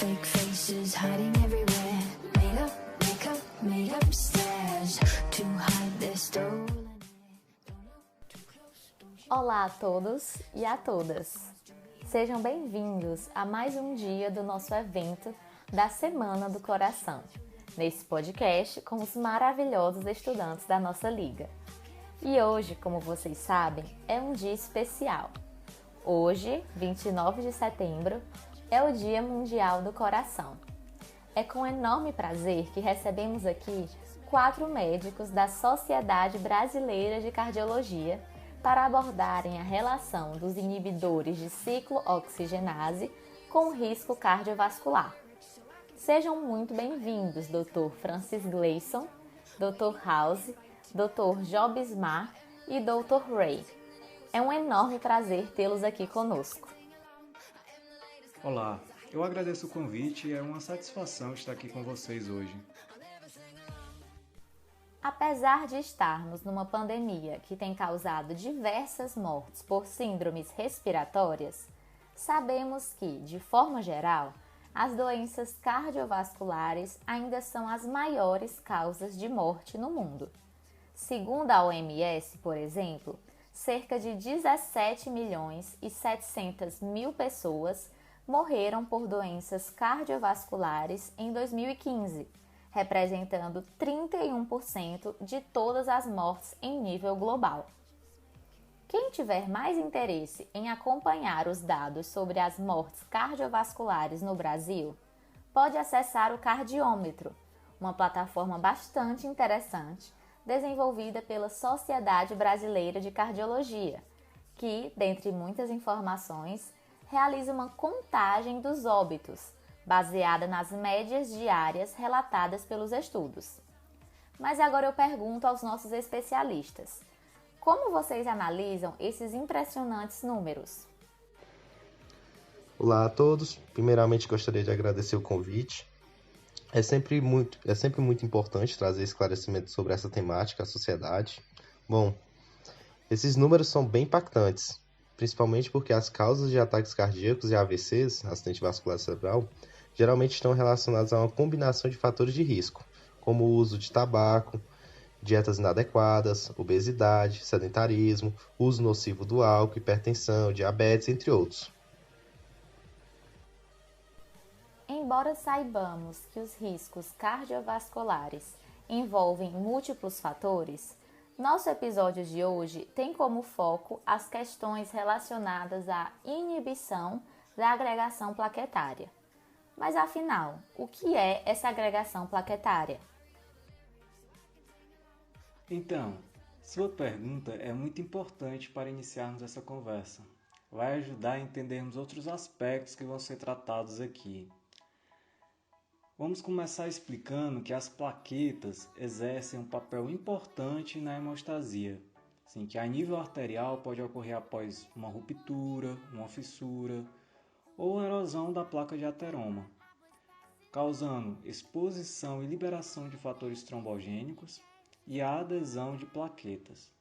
fake faces hiding everywhere. Made up, makeup, made up stares to hide their stolen hair. Olá a todos e a todas. Sejam bem-vindos a mais um dia do nosso evento da Semana do Coração, nesse podcast com os maravilhosos estudantes da nossa liga. E hoje, como vocês sabem, é um dia especial. Hoje, 29 de setembro, é o Dia Mundial do Coração. É com enorme prazer que recebemos aqui 4 médicos da Sociedade Brasileira de Cardiologia para abordarem a relação dos inibidores de ciclooxigenase com o risco cardiovascular. Sejam muito bem-vindos, Dr. Francis Gleison, Dr. House, Dr. Jobsmar e Dr. Ray. É um enorme prazer tê-los aqui conosco. Olá, eu agradeço o convite e é uma satisfação estar aqui com vocês hoje. Apesar de estarmos numa pandemia que tem causado diversas mortes por síndromes respiratórias, sabemos que, de forma geral, as doenças cardiovasculares ainda são as maiores causas de morte no mundo. Segundo a OMS, por exemplo, cerca de 17 milhões e 700 mil pessoas morreram por doenças cardiovasculares em 2015, representando 31% de todas as mortes em nível global. Quem tiver mais interesse em acompanhar os dados sobre as mortes cardiovasculares no Brasil, pode acessar o Cardiômetro, uma plataforma bastante interessante desenvolvida pela Sociedade Brasileira de Cardiologia, que, dentre muitas informações, realiza uma contagem dos óbitos, baseada nas médias diárias relatadas pelos estudos. Mas agora eu pergunto aos nossos especialistas: como vocês analisam esses impressionantes números? Olá a todos, primeiramente gostaria de agradecer o convite. É sempre muito importante trazer esclarecimento sobre essa temática à sociedade. Bom, esses números são bem impactantes, principalmente porque as causas de ataques cardíacos e AVCs, acidente vascular cerebral, geralmente estão relacionadas a uma combinação de fatores de risco, como o uso de tabaco, dietas inadequadas, obesidade, sedentarismo, uso nocivo do álcool, hipertensão, diabetes, entre outros. Embora saibamos que os riscos cardiovasculares envolvem múltiplos fatores, nosso episódio de hoje tem como foco as questões relacionadas à inibição da agregação plaquetária. Mas afinal, o que é essa agregação plaquetária? Então, sua pergunta é muito importante para iniciarmos essa conversa. Vai ajudar a entendermos outros aspectos que vão ser tratados aqui. Vamos começar explicando que as plaquetas exercem um papel importante na hemostasia, assim, que a nível arterial pode ocorrer após uma ruptura, uma fissura ou erosão da placa de ateroma, causando exposição e liberação de fatores trombogênicos e a adesão de plaquetas.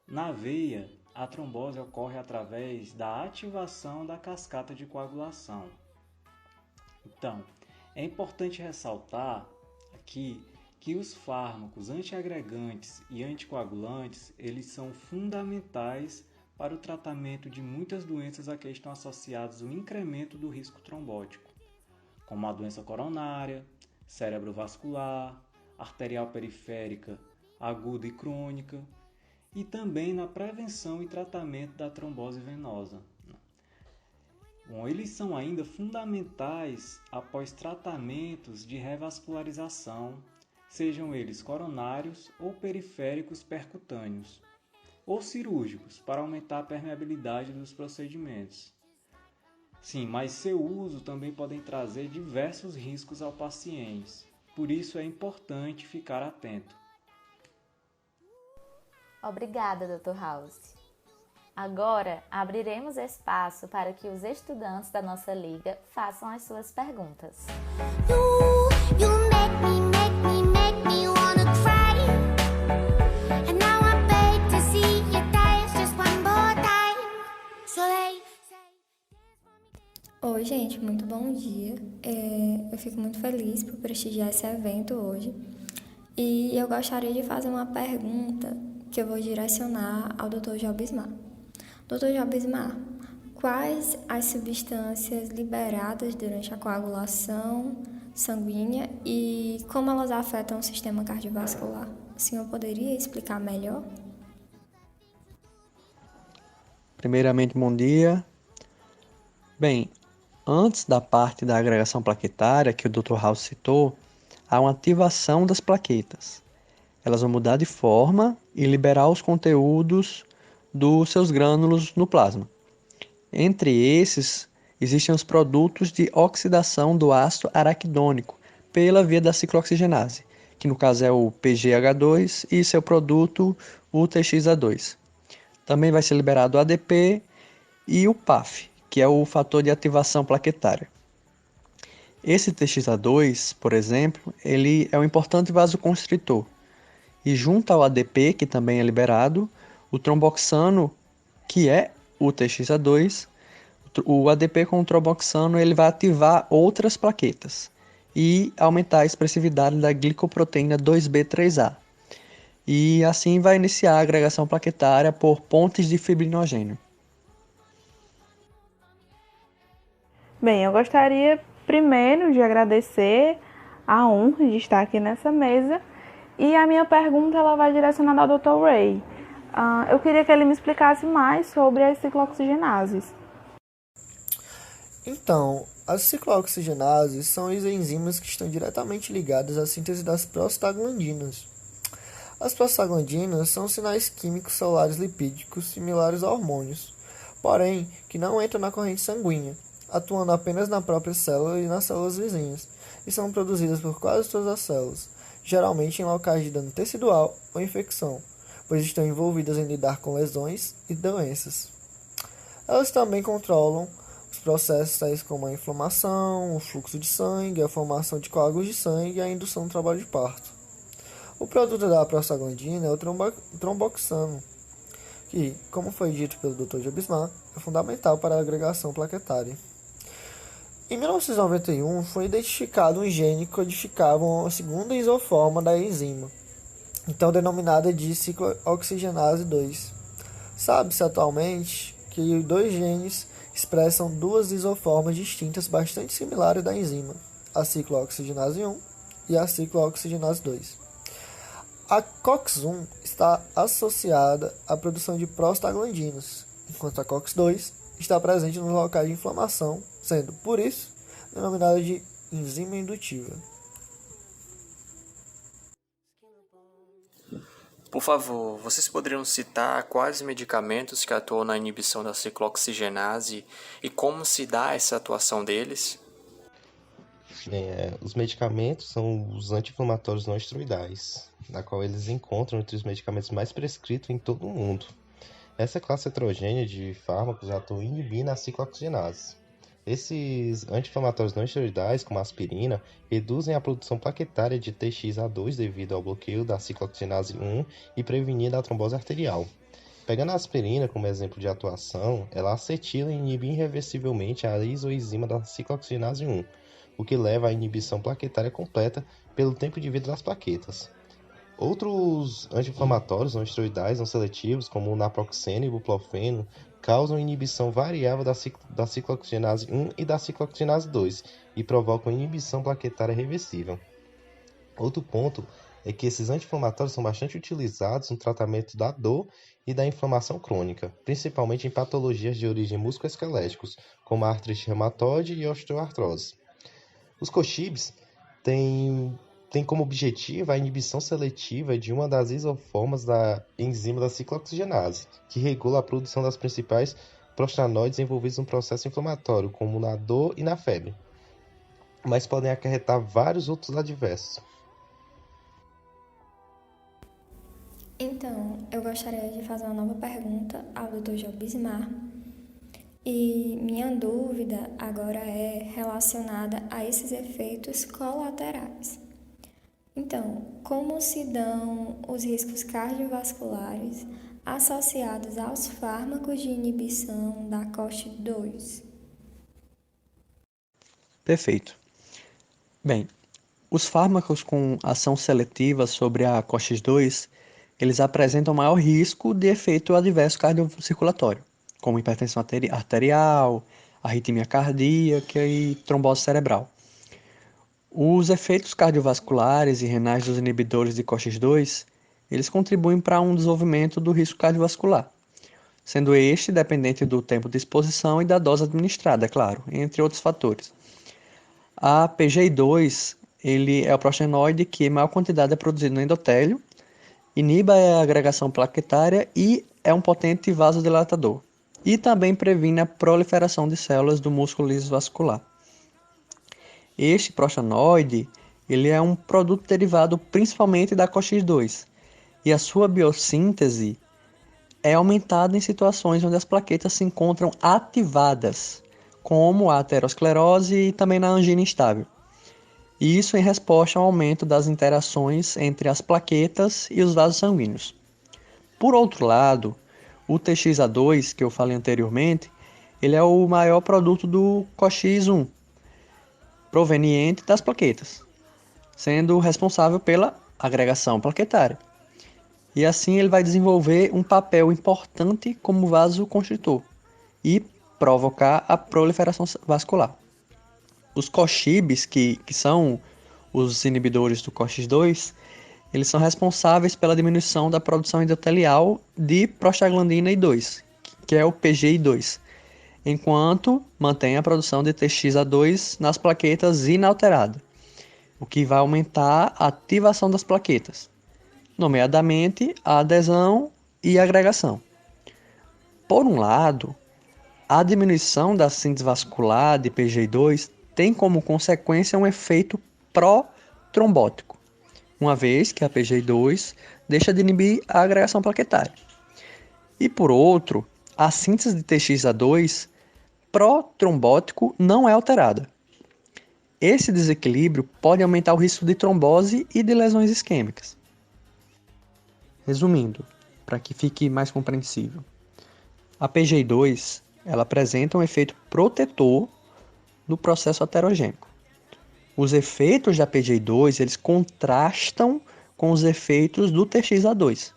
Na veia, a trombose ocorre através da ativação da cascata de coagulação. Então, é importante ressaltar aqui que os fármacos antiagregantes e anticoagulantes, eles são fundamentais para o tratamento de muitas doenças a que estão associados o incremento do risco trombótico, como a doença coronária, cerebrovascular, arterial periférica aguda e crônica, e também na prevenção e tratamento da trombose venosa. Bom, eles são ainda fundamentais após tratamentos de revascularização, sejam eles coronários ou periféricos percutâneos, ou cirúrgicos para aumentar a permeabilidade dos procedimentos. Sim, mas seu uso também pode trazer diversos riscos ao paciente, por isso é importante ficar atento. Obrigada, Dr. House. Agora, abriremos espaço para que os estudantes da nossa liga façam as suas perguntas. You make me wanna cry. And now I beg to see you dance just one more time. So they say Oi, gente, muito bom dia. Eu fico muito feliz por prestigiar esse evento hoje. E eu gostaria de fazer uma pergunta que eu vou direcionar ao Dr. Jobismar. Dr. Jobismar, quais as substâncias liberadas durante a coagulação sanguínea e como elas afetam o sistema cardiovascular? O senhor poderia explicar melhor? Primeiramente, bom dia. Bem, antes da parte da agregação plaquetária que o Dr. House citou, há uma ativação das plaquetas. Elas vão mudar de forma e liberar os conteúdos dos seus grânulos no plasma. Entre esses, existem os produtos de oxidação do ácido araquidônico pela via da ciclooxigenase, que no caso é o PGH2 e seu produto, o TXA2. Também vai ser liberado o ADP e o PAF, que é o fator de ativação plaquetária. Esse TXA2, por exemplo, ele é um importante vasoconstritor. E junto ao ADP, que também é liberado, o tromboxano, que é o TXA2, o ADP com o tromboxano ele vai ativar outras plaquetas e aumentar a expressividade da glicoproteína 2B3A. E assim vai iniciar a agregação plaquetária por pontes de fibrinogênio. Bem, eu gostaria primeiro de agradecer a honra de estar aqui nessa mesa e a minha pergunta ela vai direcionada ao Dr. Ray. Eu queria que ele me explicasse mais sobre as ciclooxigenases. Então, as ciclooxigenases são as enzimas que estão diretamente ligadas à síntese das prostaglandinas. As prostaglandinas são sinais químicos celulares lipídicos similares a hormônios, porém que não entram na corrente sanguínea, atuando apenas na própria célula e nas células vizinhas, e são produzidas por quase todas as células, geralmente em locais de dano tecidual ou infecção, pois estão envolvidas em lidar com lesões e doenças. Elas também controlam os processos tais como a inflamação, o fluxo de sangue, a formação de coágulos de sangue e a indução do trabalho de parto. O produto da prostaglandina é o tromboxano, que, como foi dito pelo Dr. Jobismar, é fundamental para a agregação plaquetária. Em 1991, foi identificado um gene que codificava uma segunda isoforma da enzima, então denominada de ciclooxigenase 2. Sabe-se atualmente que os dois genes expressam duas isoformas distintas bastante similares da enzima, a ciclooxigenase 1 e a ciclooxigenase 2. A COX-1 está associada à produção de prostaglandinas, enquanto a COX-2 está presente nos locais de inflamação, sendo, por isso, denominada de enzima indutiva. Por favor, vocês poderiam citar quais medicamentos que atuam na inibição da ciclooxigenase e como se dá essa atuação deles? Bem, os medicamentos são os anti-inflamatórios não esteroidais, na qual eles encontram entre os medicamentos mais prescritos em todo o mundo. Essa classe heterogênea de fármacos atua inibindo a ciclooxigenase. Esses anti-inflamatórios não esteroidais, como a aspirina, reduzem a produção plaquetária de TXA2 devido ao bloqueio da ciclooxigenase 1 e prevenindo a trombose arterial. Pegando a aspirina como exemplo de atuação, ela acetila e inibe irreversivelmente a isoenzima da ciclooxigenase 1, o que leva à inibição plaquetária completa pelo tempo de vida das plaquetas. Outros anti-inflamatórios não esteroidais não seletivos, como o naproxeno e buprofeno, causam inibição variável da ciclooxigenase 1 e da ciclooxigenase 2 e provocam inibição plaquetária reversível. Outro ponto é que esses anti-inflamatórios são bastante utilizados no tratamento da dor e da inflamação crônica, principalmente em patologias de origem musculoesqueléticos, como a artrite reumatoide e osteoartrose. Os coxibs têm como objetivo a inibição seletiva de uma das isoformas da enzima da ciclooxigenase, que regula a produção das principais prostanoides envolvidos no processo inflamatório, como na dor e na febre, mas podem acarretar vários outros adversos. Então, eu gostaria de fazer uma nova pergunta ao Dr. Jobismar. E minha dúvida agora é relacionada a esses efeitos colaterais. Então, como se dão os riscos cardiovasculares associados aos fármacos de inibição da COX-2? Perfeito. Bem, os fármacos com ação seletiva sobre a COX-2, eles apresentam maior risco de efeito adverso cardiocirculatório, como hipertensão arterial, arritmia cardíaca e trombose cerebral. Os efeitos cardiovasculares e renais dos inibidores de COX-2, eles contribuem para um desenvolvimento do risco cardiovascular, sendo este dependente do tempo de exposição e da dose administrada, é claro, entre outros fatores. A PGI-2, ele é o prostanoide que em maior quantidade é produzido no endotélio, inibe a agregação plaquetária e é um potente vasodilatador. E também previne a proliferação de células do músculo liso vascular. Este prostanoide, ele é um produto derivado principalmente da COX-2 e a sua biossíntese é aumentada em situações onde as plaquetas se encontram ativadas, como a aterosclerose e também na angina instável. E isso em resposta ao aumento das interações entre as plaquetas e os vasos sanguíneos. Por outro lado, o TXA2, que eu falei anteriormente, ele é o maior produto do COX-1, proveniente das plaquetas, sendo responsável pela agregação plaquetária. E assim ele vai desenvolver um papel importante como vasoconstritor e provocar a proliferação vascular. Os COXIBs, que são os inibidores do COX-2, eles são responsáveis pela diminuição da produção endotelial de prostaglandina I2, que é o PGI-2, enquanto mantém a produção de TXA2 nas plaquetas inalterada, o que vai aumentar a ativação das plaquetas, nomeadamente a adesão e agregação. Por um lado, a diminuição da síntese vascular de PGI-2 tem como consequência um efeito pró-trombótico, uma vez que a PGI-2 deixa de inibir a agregação plaquetária. E por outro, a síntese de TXA2 pró-trombótico não é alterada. Esse desequilíbrio pode aumentar o risco de trombose e de lesões isquêmicas. Resumindo, para que fique mais compreensível, a PGI-2 ela apresenta um efeito protetor no processo aterogênico. Os efeitos da PGI-2 eles contrastam com os efeitos do TXA2,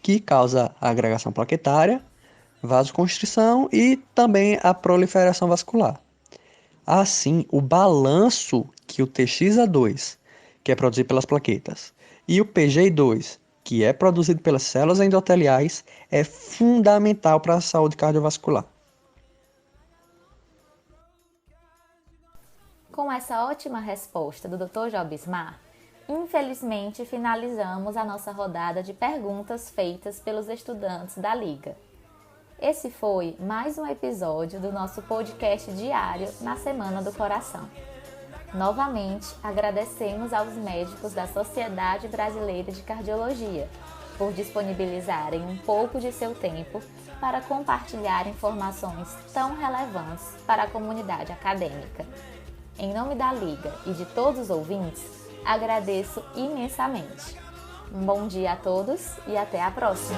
que causa a agregação plaquetária, vasoconstrição e também a proliferação vascular. Assim, o balanço que o TXA2, que é produzido pelas plaquetas, e o PGI-2, que é produzido pelas células endoteliais, é fundamental para a saúde cardiovascular. Com essa ótima resposta do Dr. Jobismar, infelizmente finalizamos a nossa rodada de perguntas feitas pelos estudantes da Liga. Esse foi mais um episódio do nosso podcast diário na Semana do Coração. Novamente, agradecemos aos médicos da Sociedade Brasileira de Cardiologia por disponibilizarem um pouco de seu tempo para compartilhar informações tão relevantes para a comunidade acadêmica. Em nome da Liga e de todos os ouvintes, agradeço imensamente. Um bom dia a todos e até a próxima!